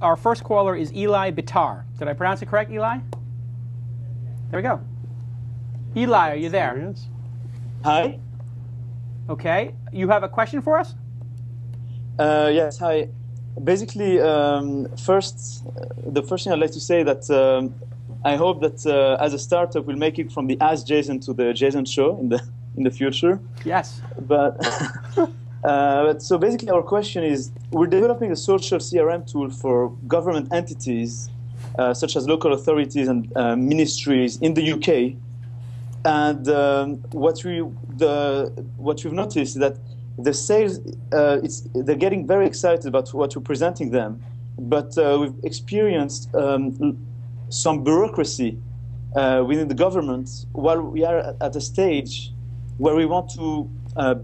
Our first caller is Elie Bitar. Did I pronounce it correct, Eli? There we go. Eli, are you there? Hi. Okay. You have a question for us? Yes, hi. Basically, the first thing I'd like to say that I hope that as a startup we'll make it from the Ask Jason to the Jason Show in the future. Yes. But so basically our question is, we're developing a social CRM tool for government entities such as local authorities and ministries in the UK. And what we've noticed is that the sales, they're getting very excited about what we're presenting them, but we've experienced some bureaucracy within the government while we are at a stage where we want to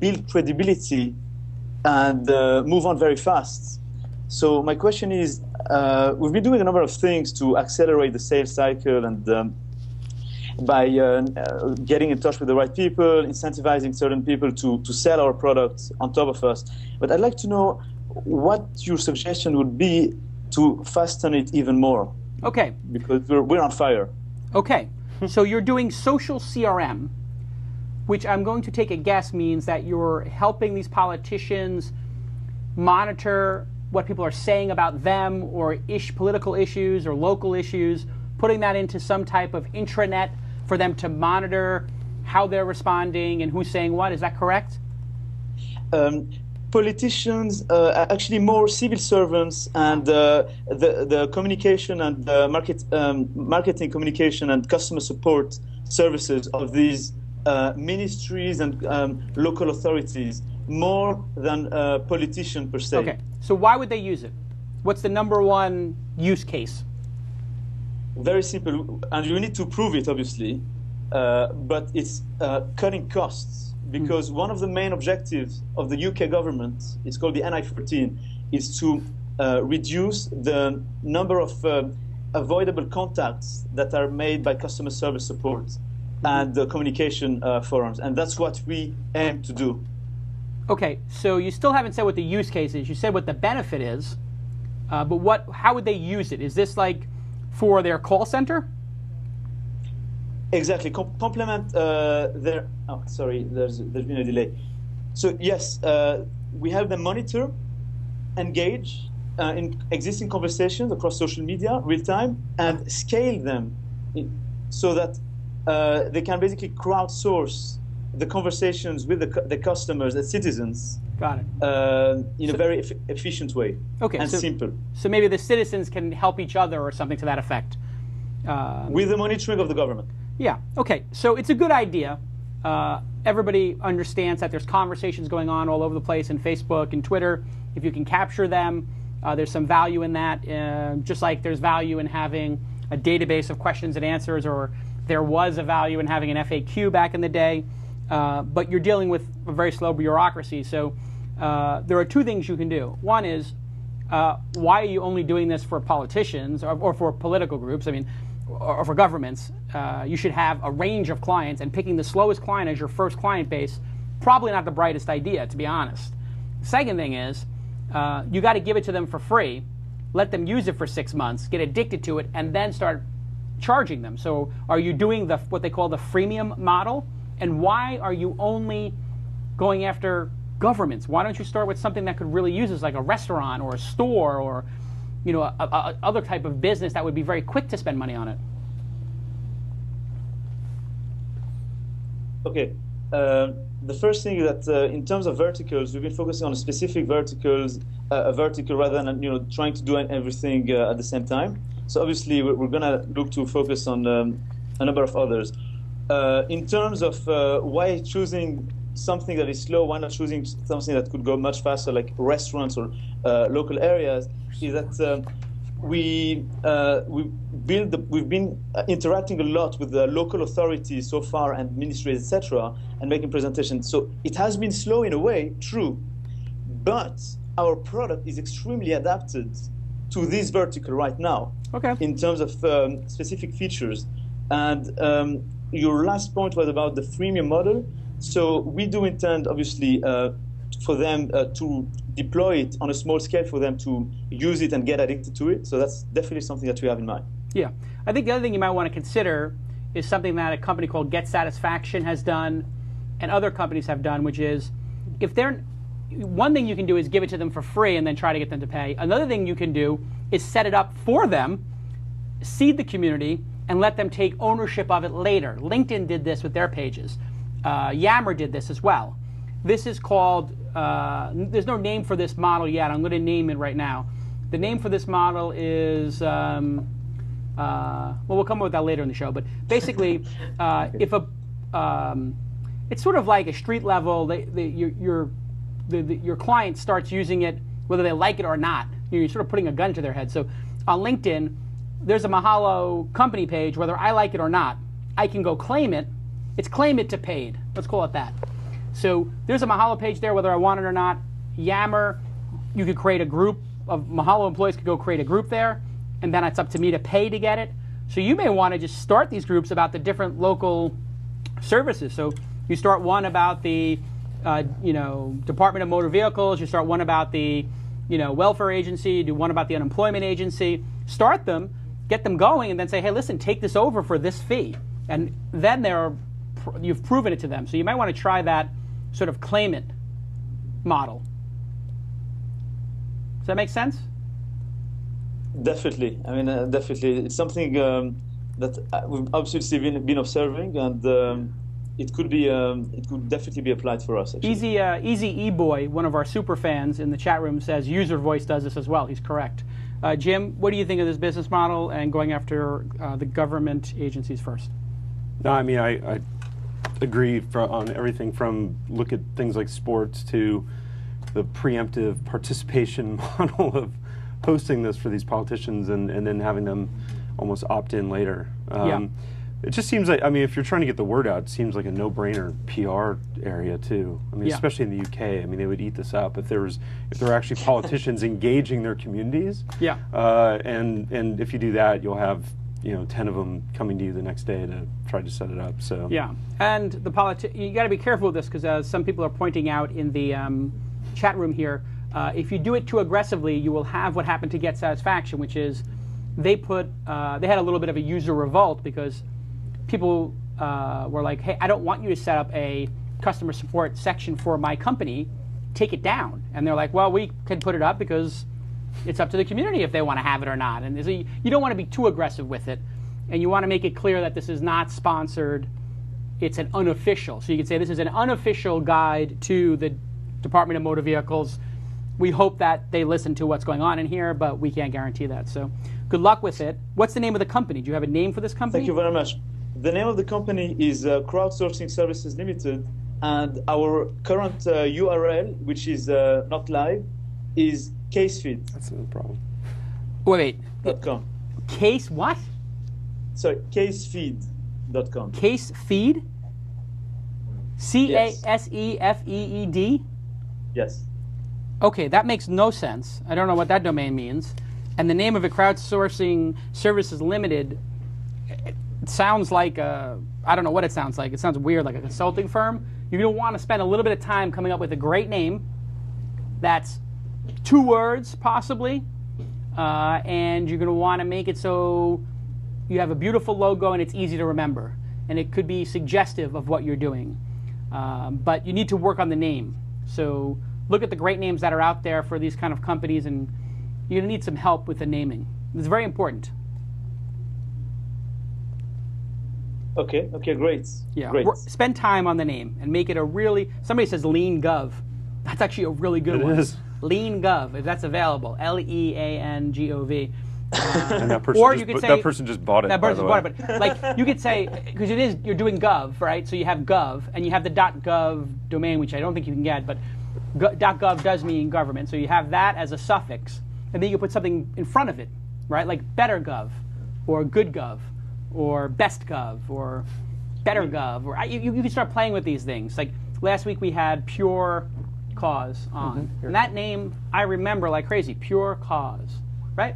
build credibility and move on very fast. So my question is, we've been doing a number of things to accelerate the sales cycle and by getting in touch with the right people, incentivizing certain people to sell our products on top of us. But I'd like to know what your suggestion would be to fasten it even more. Okay. Because we're on fire. Okay. So you're doing social CRM, which I'm going to take a guess means that you're helping these politicians monitor what people are saying about them or political issues or local issues, putting that into some type of intranet for them to monitor how they're responding and who's saying what. Is that correct? Politicians, actually more civil servants, and the communication and marketing communication and customer support services of these ministries and local authorities, more than politicians per se. Okay, so why would they use it? What's the number one use case? Very simple, and you need to prove it, obviously, but it's cutting costs, because one of the main objectives of the UK government, it's called the NI14, is to reduce the number of avoidable contacts that are made by customer service support and the communication forums, and that's what we aim to do. Okay, so you still haven't said what the use case is. You said what the benefit is, but how would they use it? Is this like for their call center? Exactly. Complement their... Oh, sorry, there's been a delay. So yes, we have them monitor, engage in existing conversations across social media, real time, and scale them so that they can basically crowdsource the conversations with the customers, the citizens. Got it. In a very efficient way. Okay, and simple. So maybe the citizens can help each other or something to that effect. With the monitoring of the government. Yeah, okay. So it's a good idea. Everybody understands that there's conversations going on all over the place in Facebook and Twitter. If you can capture them, there's some value in that, just like there's value in having a database of questions and answers, or there was a value in having an FAQ back in the day. But you're dealing with a very slow bureaucracy. So there are two things you can do. One is, why are you only doing this for politicians or for political groups? I mean, or for governments. You should have a range of clients, and picking the slowest client as your first client base, probably not the brightest idea, to be honest. Second thing is, you got to give it to them for free, let them use it for 6 months, get addicted to it, and then start charging them. So are you doing what they call the freemium model? And why are you only going after governments? Why don't you start with something that could really use this, like a restaurant or a store or a other type of business that would be very quick to spend money on it? Okay. The first thing is that in terms of verticals, we've been focusing on specific verticals, a vertical rather than trying to do everything at the same time. So obviously we're going to look to focus on a number of others. In terms of why choosing something that is slow, why not choosing something that could go much faster, like restaurants or local areas, is that we've been interacting a lot with the local authorities so far and ministries, etc., and making presentations. So it has been slow in a way, true, but our product is extremely adapted to this vertical right now. Okay. In terms of specific features. And your last point was about the freemium model. So we do intend, obviously, for them to deploy it on a small scale, for them to use it and get addicted to it. So that's definitely something that we have in mind. Yeah. I think the other thing you might want to consider is something that a company called Get Satisfaction has done and other companies have done, which is if they're one thing you can do is give it to them for free and then try to get them to pay. Another thing you can do is set it up for them, seed the community, and let them take ownership of it later. LinkedIn did this with their pages. Yammer did this as well. This is called, there's no name for this model yet. I'm going to name it right now. The name for this model is, well, we'll come up with that later in the show. But basically, if it's sort of like a street level, your client starts using it, whether they like it or not. You're sort of putting a gun to their head. So on LinkedIn, there's a Mahalo company page. Whether I like it or not, I can go claim it. It's claim it to paid. Let's call it that. So there's a Mahalo page there, whether I want it or not. Yammer, you could create a group of Mahalo employees could go create a group there, and then it's up to me to pay to get it. So you may want to just start these groups about the different local services. So you start one about the Department of Motor Vehicles. You start one about the welfare agency. You do one about the unemployment agency. Start them, get them going, and then say, hey, listen, take this over for this fee. And then you've proven it to them. So you might want to try that sort of claim it model. Does that make sense? Definitely. I mean, definitely. It's something that we've obviously been observing, and it could definitely be applied for us. Actually. Easy E-Boy, one of our super fans in the chat room, says user voice does this as well. He's correct. Jim, what do you think of this business model and going after the government agencies first? No, I mean, I agree on everything from look at things like sports to the preemptive participation model of posting this for these politicians and then having them almost opt in later. It just seems like, I mean, if you're trying to get the word out, it seems like a no-brainer PR area too. I mean, especially in the UK. I mean, they would eat this up if there were actually politicians engaging their communities. Yeah. And if you do that, you'll have 10 of them coming to you the next day to try to set it up. So yeah, and you got to be careful with this because as some people are pointing out in the chat room here, if you do it too aggressively, you will have what happened to Get Satisfaction, which is they had a little bit of a user revolt because people were like, hey, I don't want you to set up a customer support section for my company. Take it down. And they're like, well, we can put it up because it's up to the community if they want to have it or not. And so you don't want to be too aggressive with it. And you want to make it clear that this is not sponsored. It's an unofficial. So you can say this is an unofficial guide to the Department of Motor Vehicles. We hope that they listen to what's going on in here, but we can't guarantee that. So good luck with it. What's the name of the company? Do you have a name for this company? Thank you very much. The name of the company is Crowdsourcing Services Limited, and our current URL, which is not live, is CaseFeed. That's no problem. Wait. .com. Case what? Sorry, CaseFeed.com. CaseFeed? CaseFeed? Yes. Okay, that makes no sense. I don't know what that domain means. And the name of it, Crowdsourcing Services Limited, it sounds like I don't know what it sounds like. It sounds weird, like a consulting firm. You're going to want to spend a little bit of time coming up with a great name that's 2 words, possibly, and you're going to want to make it so you have a beautiful logo and it's easy to remember. And it could be suggestive of what you're doing. But you need to work on the name. So look at the great names that are out there for these kind of companies, and you're going to need some help with the naming. It's very important. Okay, great. Yeah, great. Spend time on the name and make it a really, somebody says lean gov. That's actually a really good one. It is. Lean gov, if that's available. LEANGOV. And that person just bought it. That person bought it, but like you could say, because you're doing gov, right? So you have gov, and you have the .gov domain, which I don't think you can get, but .gov does mean government. So you have that as a suffix, and then you can put something in front of it, right? Like better gov, or good gov, or best gov, or better gov, or you can start playing with these things. Like last week we had Pure Cause on, and that name I remember like crazy. Pure Cause, right?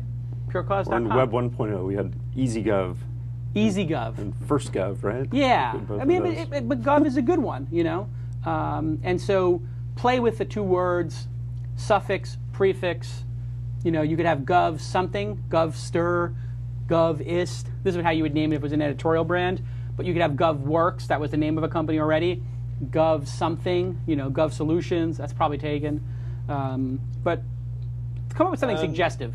PureCause.com. Or in Web 1.0 we had EasyGov. EasyGov. And FirstGov, right? Yeah, I mean, but Gov is a good one, And so play with the two words, suffix, prefix. You could have gov something, gov stir, gov ist. This is how you would name it if it was an editorial brand. But you could have gov works. That was the name of a company already. Gov something, gov solutions. That's probably taken. But come up with something suggestive.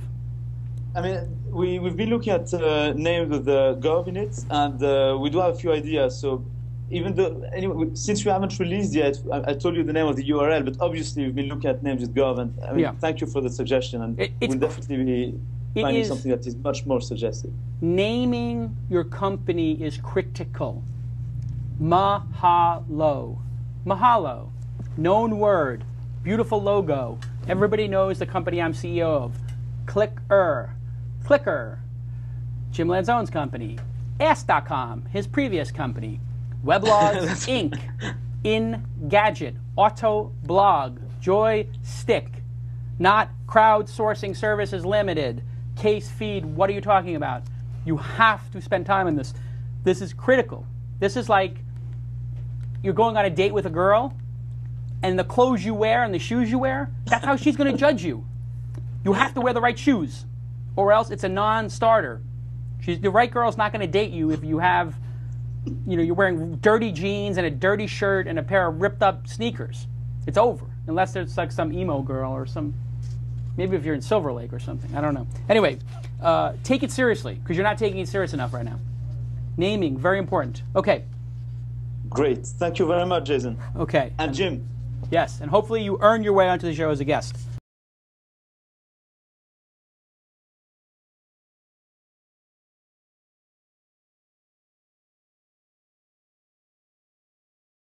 I mean, we've been looking at names with the gov in it, and we do have a few ideas. So even though, anyway, since we haven't released yet, I told you the name of the URL, but obviously we've been looking at names with gov, and I mean, thank you for the suggestion, and we'll definitely be finding something that is much more suggestive. Naming your company is critical. Mahalo. Mahalo. Known word. Beautiful logo. Everybody knows the company I'm CEO of. Clicker. Jim Lanzone's company. Ask.com, his previous company. Weblogs Inc. Engadget. Auto Blog. Joystick. Not Crowdsourcing Services Limited. Case Feed. What are you talking about? You have to spend time on this. This is critical. This is like you're going on a date with a girl, and the clothes you wear and the shoes you wear, that's how she's going to judge you. You have to wear the right shoes, or else it's a non-starter. The right girl's not going to date you if you have, you're wearing dirty jeans and a dirty shirt and a pair of ripped up sneakers. It's over, unless there's like some emo girl or maybe if you're in Silver Lake or something. I don't know. Anyway, take it seriously, because you're not taking it serious enough right now. Naming, very important. Okay. Great. Thank you very much, Jason. Okay. And Jim. Yes, and hopefully you earn your way onto the show as a guest.